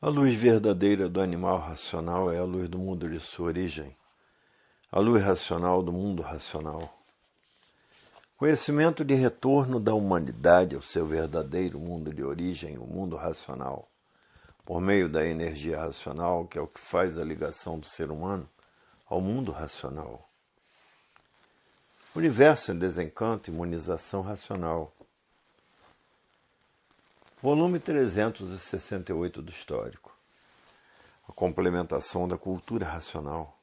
A luz verdadeira do animal racional é a luz do mundo de sua origem, a luz racional do mundo racional. Conhecimento de retorno da humanidade ao seu verdadeiro mundo de origem, o mundo racional, por meio da energia racional, que é o que faz a ligação do ser humano ao mundo racional. Universo em desencanto, imunização racional. Volume 368 do Histórico. A complementação da cultura racional.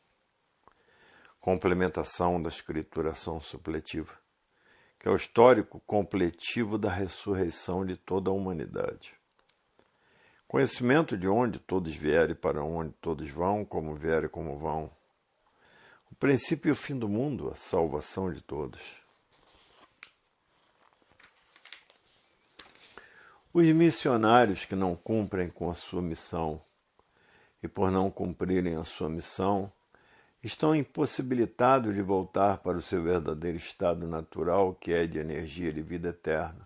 Complementação da escrituração supletiva, que é o histórico completivo da ressurreição de toda a humanidade. Conhecimento de onde todos vierem e para onde todos vão, como vierem e como vão. O princípio e o fim do mundo, a salvação de todos. Os missionários que não cumprem com a sua missão e por não cumprirem a sua missão, estão impossibilitados de voltar para o seu verdadeiro estado natural, que é de energia de vida eterna.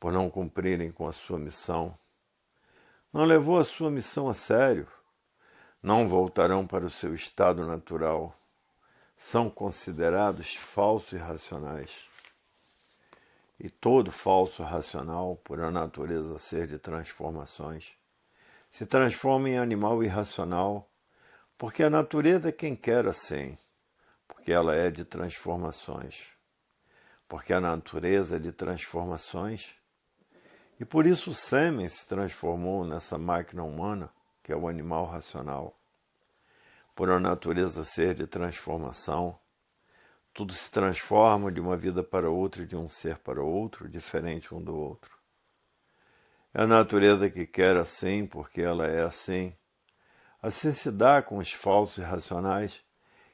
Por não cumprirem com a sua missão, não levou a sua missão a sério, não voltarão para o seu estado natural, são considerados falsos e irracionais. E todo falso racional, por a natureza ser de transformações, se transforma em animal irracional, porque a natureza é quem quer assim, porque ela é de transformações. Porque a natureza é de transformações, e por isso o sêmen se transformou nessa máquina humana, que é o animal racional. Por a natureza ser de transformação, tudo se transforma de uma vida para outra e de um ser para outro, diferente um do outro. É a natureza que quer assim, porque ela é assim. Assim se dá com os falsos irracionais,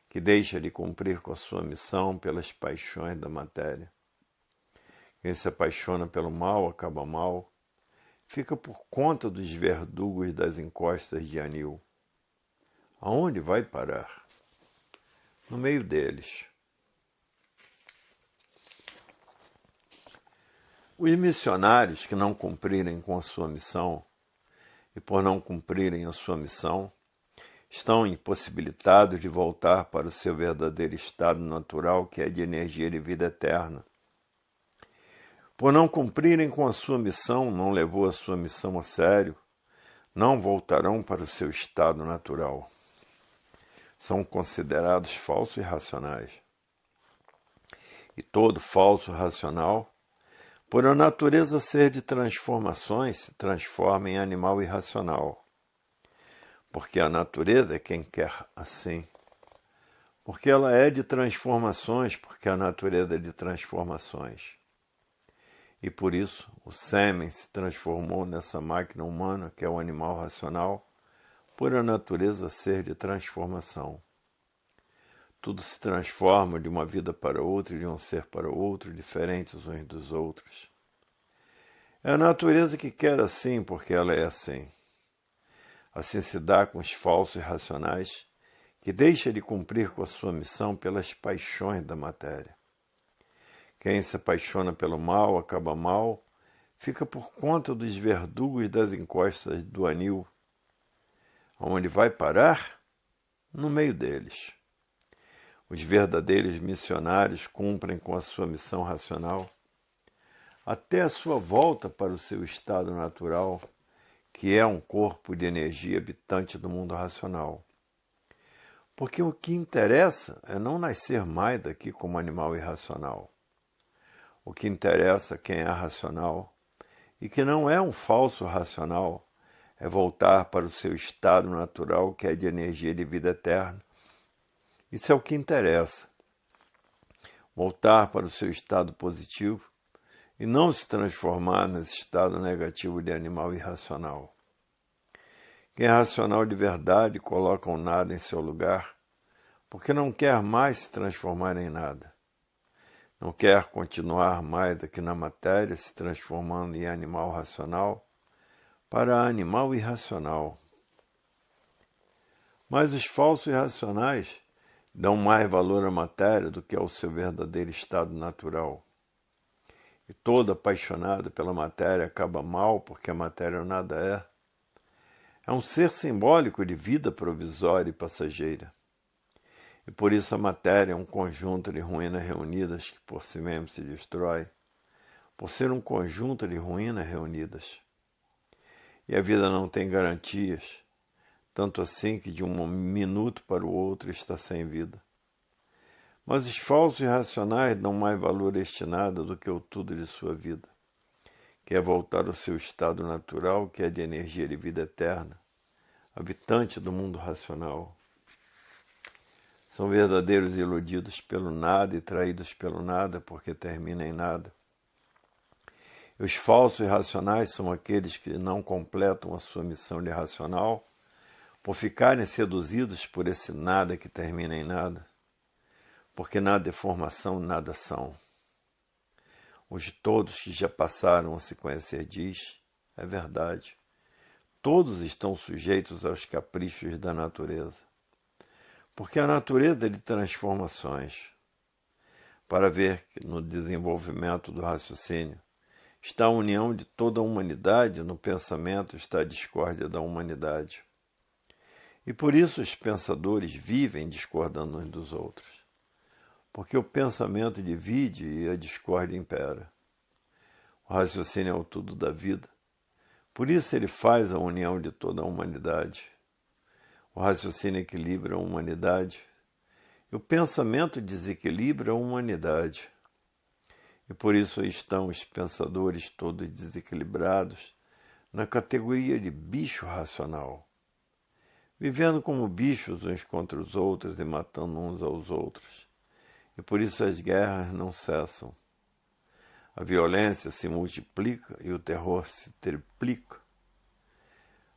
que deixa de cumprir com a sua missão pelas paixões da matéria. Quem se apaixona pelo mal acaba mal, fica por conta dos verdugos das encostas de anil. Aonde vai parar? No meio deles. Os missionários que não cumprirem com a sua missão, e por não cumprirem a sua missão, estão impossibilitados de voltar para o seu verdadeiro estado natural, que é de energia de vida eterna. Por não cumprirem com a sua missão, não levou a sua missão a sério, não voltarão para o seu estado natural. São considerados falsos e irracionais. E todo falso racional, por a natureza ser de transformações, se transforma em animal irracional. Porque a natureza é quem quer assim. Porque ela é de transformações, porque a natureza é de transformações. E por isso o sêmen se transformou nessa máquina humana, que é o animal racional, por a natureza ser de transformação. Tudo se transforma de uma vida para outra e de um ser para outro, diferentes uns dos outros. É a natureza que quer assim, porque ela é assim. Assim se dá com os falsos irracionais, que deixa de cumprir com a sua missão pelas paixões da matéria. Quem se apaixona pelo mal acaba mal, fica por conta dos verdugos das encostas do anil. Aonde vai parar? No meio deles. Os verdadeiros missionários cumprem com a sua missão racional até a sua volta para o seu estado natural, que é um corpo de energia habitante do mundo racional. Porque o que interessa é não nascer mais daqui como animal irracional. O que interessa a quem é racional e que não é um falso racional é voltar para o seu estado natural, que é de energia de vida eterna. Isso é o que interessa. Voltar para o seu estado positivo e não se transformar nesse estado negativo de animal irracional. Quem é racional de verdade coloca o nada em seu lugar, porque não quer mais se transformar em nada. Não quer continuar mais aqui na matéria, se transformando em animal racional, para animal irracional. Mas os falsos irracionais dão mais valor à matéria do que ao seu verdadeiro estado natural. E todo apaixonado pela matéria acaba mal, porque a matéria nada é. É um ser simbólico de vida provisória e passageira. E por isso a matéria é um conjunto de ruínas reunidas que por si mesmo se destrói, por ser um conjunto de ruínas reunidas. E a vida não tem garantias, tanto assim que de um minuto para o outro está sem vida. Mas os falsos e racionais dão mais valor a este nada do que o tudo de sua vida, que é voltar ao seu estado natural, que é de energia de vida eterna, habitante do mundo racional. São verdadeiros iludidos pelo nada e traídos pelo nada, porque termina em nada. E os falsos e racionais são aqueles que não completam a sua missão de racional, por ficarem seduzidos por esse nada que termina em nada, porque nada é formação, nada são. Os todos que já passaram a se conhecer diz, é verdade, todos estão sujeitos aos caprichos da natureza, porque a natureza é de transformações. Para ver que no desenvolvimento do raciocínio está a união de toda a humanidade, no pensamento está a discórdia da humanidade. E por isso os pensadores vivem discordando uns dos outros, porque o pensamento divide e a discórdia impera. O raciocínio é o tudo da vida, por isso ele faz a união de toda a humanidade. O raciocínio equilibra a humanidade, e o pensamento desequilibra a humanidade. E por isso estão os pensadores todos desequilibrados na categoria de bicho racional, vivendo como bichos uns contra os outros e matando uns aos outros. E por isso as guerras não cessam. A violência se multiplica e o terror se triplica.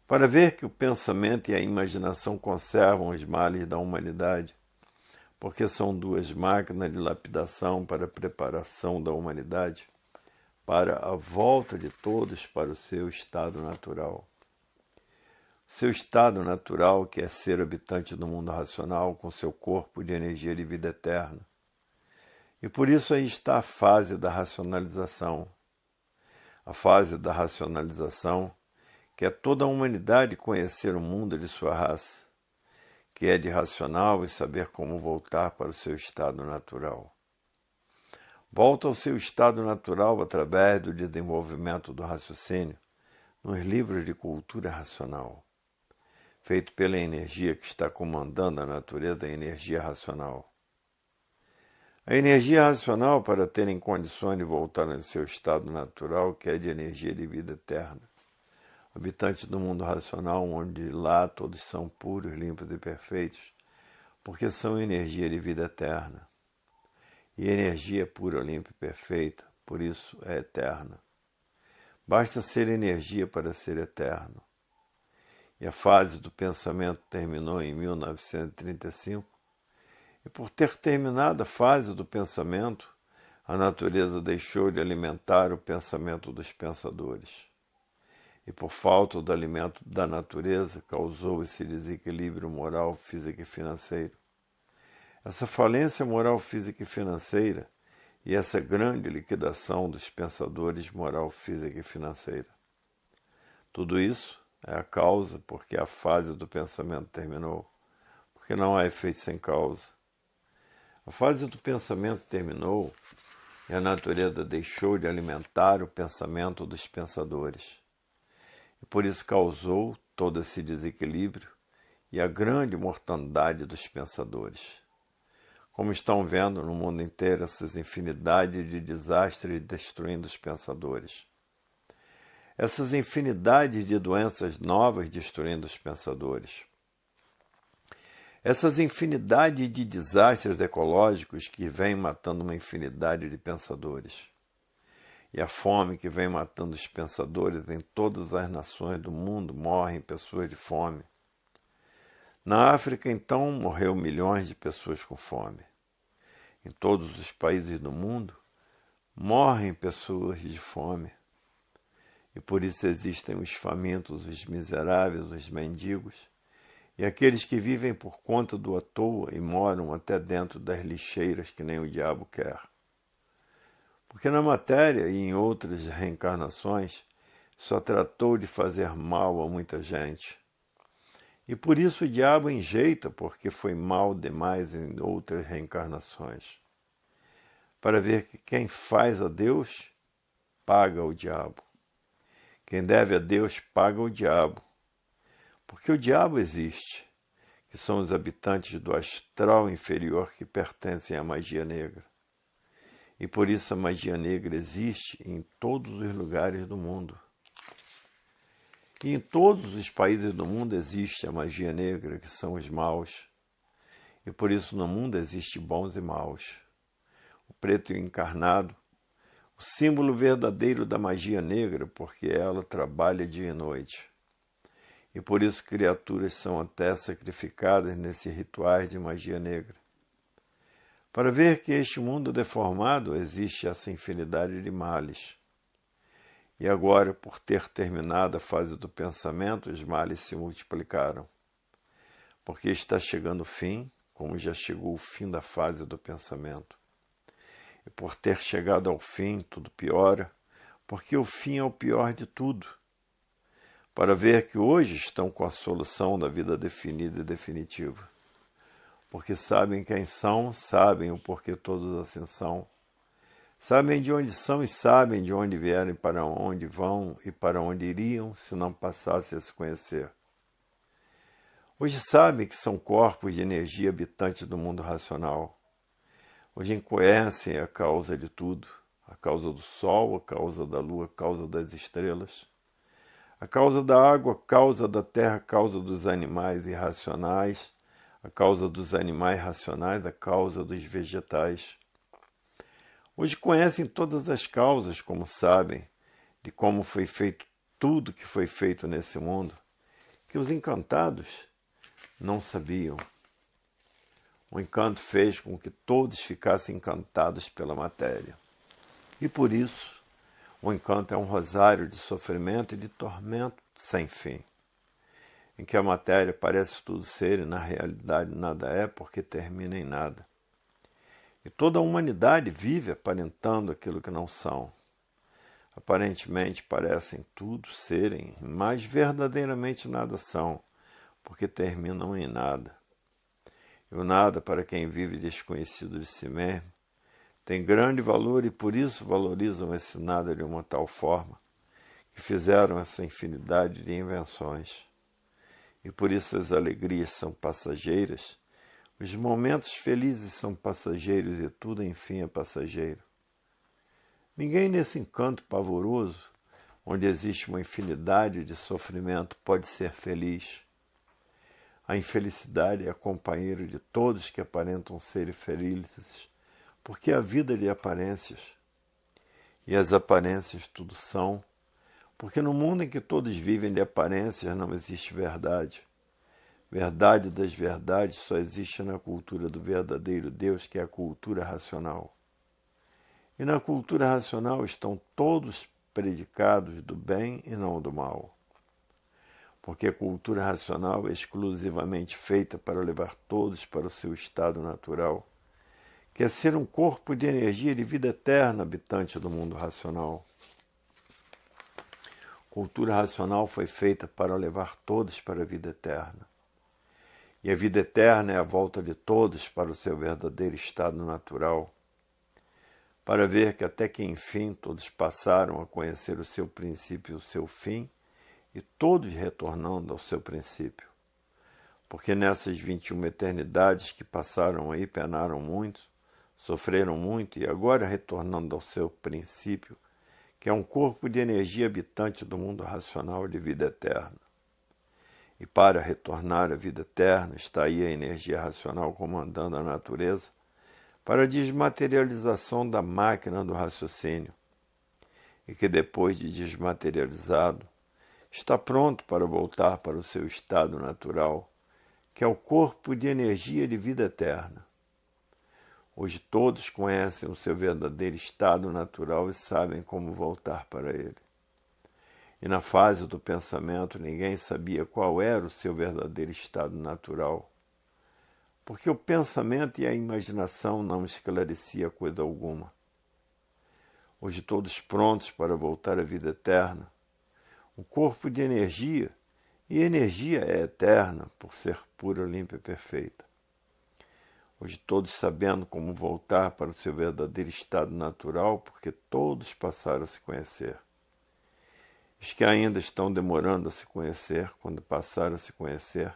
Para ver que o pensamento e a imaginação conservam os males da humanidade, porque são duas máquinas de lapidação para a preparação da humanidade, para a volta de todos para o seu estado natural. Seu estado natural, que é ser habitante do mundo racional, com seu corpo de energia de vida eterna. E por isso aí está a fase da racionalização. A fase da racionalização, que é toda a humanidade conhecer o mundo de sua raça, que é de racional e saber como voltar para o seu estado natural. Volta ao seu estado natural através do desenvolvimento do raciocínio nos livros de cultura racional, feito pela energia que está comandando a natureza da energia racional. A energia racional, para terem condições de voltar ao seu estado natural, que é de energia de vida eterna, habitante do mundo racional, onde lá todos são puros, limpos e perfeitos, porque são energia de vida eterna. E energia é pura, limpa e perfeita, por isso é eterna. Basta ser energia para ser eterno. E a fase do pensamento terminou em 1935, e por ter terminado a fase do pensamento, a natureza deixou de alimentar o pensamento dos pensadores. E por falta do alimento da natureza, causou esse desequilíbrio moral, físico e financeiro. Essa falência moral, física e financeira e essa grande liquidação dos pensadores moral, física e financeira. Tudo isso é a causa porque a fase do pensamento terminou, porque não há efeito sem causa. A fase do pensamento terminou e a natureza deixou de alimentar o pensamento dos pensadores. E por isso causou todo esse desequilíbrio e a grande mortandade dos pensadores. Como estão vendo no mundo inteiro essas infinidades de desastres destruindo os pensadores. Essas infinidades de doenças novas destruindo os pensadores. Essas infinidades de desastres ecológicos que vêm matando uma infinidade de pensadores. E a fome que vem matando os pensadores em todas as nações do mundo, morrem pessoas de fome. Na África, então, morreu milhões de pessoas com fome. Em todos os países do mundo, morrem pessoas de fome. E por isso existem os famintos, os miseráveis, os mendigos, e aqueles que vivem por conta do à toa e moram até dentro das lixeiras que nem o diabo quer. Porque na matéria e em outras reencarnações só tratou de fazer mal a muita gente, E por isso o diabo enjeita, porque foi mal demais em outras reencarnações, para ver que quem faz a Deus, paga o diabo. Quem deve a Deus, paga o diabo. Porque o diabo existe, que são os habitantes do astral inferior que pertencem à magia negra. E por isso a magia negra existe em todos os lugares do mundo. E em todos os países do mundo existe a magia negra, que são os maus. E por isso no mundo existe bons e maus. O preto encarnado, o símbolo verdadeiro da magia negra, porque ela trabalha dia e noite. E por isso criaturas são até sacrificadas nesses rituais de magia negra. Para ver que este mundo deformado existe essa infinidade de males. E agora, por ter terminado a fase do pensamento, os males se multiplicaram. Porque está chegando o fim, como já chegou o fim da fase do pensamento. E por ter chegado ao fim, tudo piora, porque o fim é o pior de tudo. Para ver que hoje estão com a solução da vida definida e definitiva. Porque sabem quem são, sabem o porquê todos assim são. Sabem de onde são e sabem de onde vieram e para onde vão e para onde iriam se não passassem a se conhecer. Hoje sabem que são corpos de energia habitantes do mundo racional. Hoje conhecem a causa de tudo, a causa do sol, a causa da lua, a causa das estrelas, a causa da água, a causa da terra, a causa dos animais irracionais, a causa dos animais racionais, a causa dos vegetais. Hoje conhecem todas as causas, como sabem, de como foi feito tudo que foi feito nesse mundo, que os encantados não sabiam. O encanto fez com que todos ficassem encantados pela matéria. E por isso, o encanto é um rosário de sofrimento e de tormento sem fim, em que a matéria parece tudo ser e na realidade nada é, porque termina em nada. E toda a humanidade vive aparentando aquilo que não são. Aparentemente parecem tudo serem, mas verdadeiramente nada são, porque terminam em nada. E o nada, para quem vive desconhecido de si mesmo, tem grande valor e por isso valorizam esse nada de uma tal forma que fizeram essa infinidade de invenções. E por isso as alegrias são passageiras, os momentos felizes são passageiros e tudo, enfim, é passageiro. Ninguém nesse encanto pavoroso, onde existe uma infinidade de sofrimento, pode ser feliz. A infelicidade é a companheira de todos que aparentam ser felizes, porque a vida é de aparências. E as aparências tudo são, porque no mundo em que todos vivem de aparências não existe verdade. Verdade das verdades só existe na cultura do verdadeiro Deus, que é a cultura racional. E na cultura racional estão todos predicados do bem e não do mal. Porque a cultura racional é exclusivamente feita para levar todos para o seu estado natural, que é ser um corpo de energia de vida eterna habitante do mundo racional. Cultura racional foi feita para levar todos para a vida eterna. E a vida eterna é a volta de todos para o seu verdadeiro estado natural, para ver que até que enfim todos passaram a conhecer o seu princípio e o seu fim, e todos retornando ao seu princípio. Porque nessas 21 eternidades que passaram aí, penaram muito, sofreram muito, e agora retornando ao seu princípio, que é um corpo de energia habitante do mundo racional de vida eterna. E para retornar à vida eterna, está aí a energia racional comandando a natureza para a desmaterialização da máquina do raciocínio. E que depois de desmaterializado, está pronto para voltar para o seu estado natural, que é o corpo de energia de vida eterna. Hoje todos conhecem o seu verdadeiro estado natural e sabem como voltar para ele. E na fase do pensamento ninguém sabia qual era o seu verdadeiro estado natural, porque o pensamento e a imaginação não esclarecia coisa alguma. Hoje todos prontos para voltar à vida eterna, um corpo de energia E energia é eterna por ser pura, limpa e perfeita. Hoje todos sabendo como voltar para o seu verdadeiro estado natural, porque todos passaram a se conhecer. Os que ainda estão demorando a se conhecer, quando passar a se conhecer,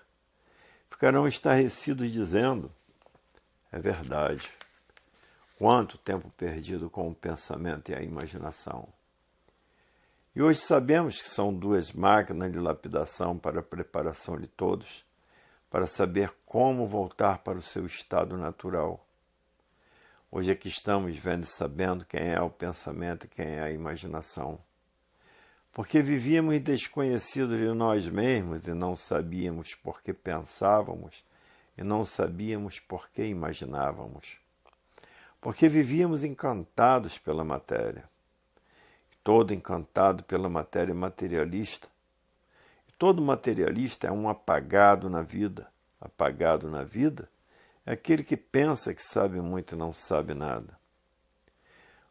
ficarão estarrecidos dizendo, é verdade, quanto tempo perdido com o pensamento e a imaginação. E hoje sabemos que são duas máquinas de lapidação para a preparação de todos, para saber como voltar para o seu estado natural. Hoje é que estamos vendo e sabendo quem é o pensamento e quem é a imaginação. Porque vivíamos desconhecidos de nós mesmos e não sabíamos por que pensávamos e não sabíamos por que imaginávamos. Porque vivíamos encantados pela matéria. Todo encantado pela matéria materialista. E todo materialista é um apagado na vida. Apagado na vida é aquele que pensa que sabe muito e não sabe nada.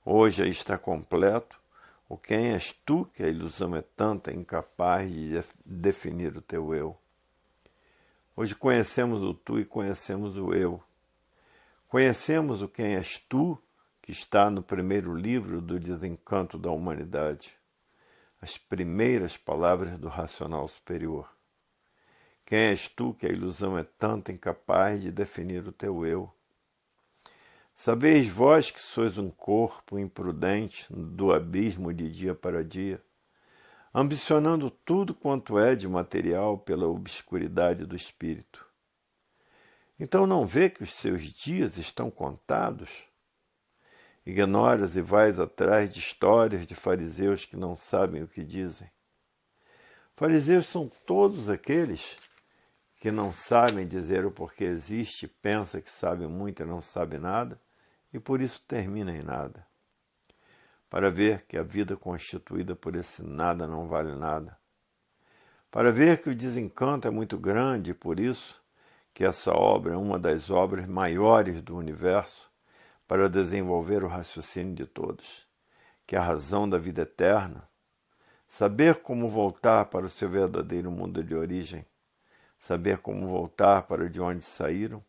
Hoje aí está completo o quem és tu, que a ilusão é tanta, incapaz de definir o teu eu. Hoje conhecemos o tu e conhecemos o eu. Conhecemos o quem és tu, que está no primeiro livro do desencanto da humanidade. As primeiras palavras do racional superior. Quem és tu, que a ilusão é tanta, incapaz de definir o teu eu. Sabeis vós que sois um corpo imprudente do abismo de dia para dia, ambicionando tudo quanto é de material pela obscuridade do espírito. Então não vê que os seus dias estão contados? Ignoras e vais atrás de histórias de fariseus que não sabem o que dizem. Fariseus são todos aqueles que não sabem dizer o porquê existe, pensa que sabe muito e não sabe nada, e por isso termina em nada. Para ver que a vida constituída por esse nada não vale nada. Para ver que o desencanto é muito grande e por isso que essa obra é uma das obras maiores do universo para desenvolver o raciocínio de todos, que é a razão da vida eterna, saber como voltar para o seu verdadeiro mundo de origem, saber como voltar para de onde saíram,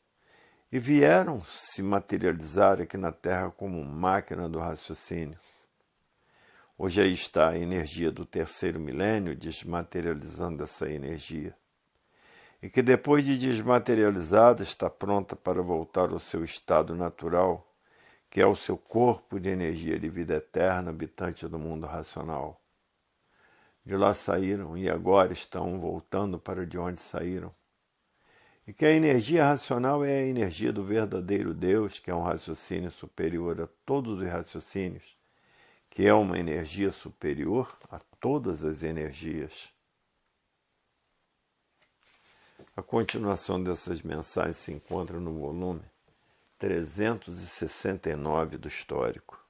e vieram se materializar aqui na Terra como máquina do raciocínio. Hoje aí está a energia do terceiro milênio desmaterializando essa energia. E que depois de desmaterializada está pronta para voltar ao seu estado natural, que é o seu corpo de energia de vida eterna, habitante do mundo racional. De lá saíram e agora estão voltando para de onde saíram. E que a energia racional é a energia do verdadeiro Deus, que é um raciocínio superior a todos os raciocínios, que é uma energia superior a todas as energias. A continuação dessas mensagens se encontra no volume 369 do Histórico.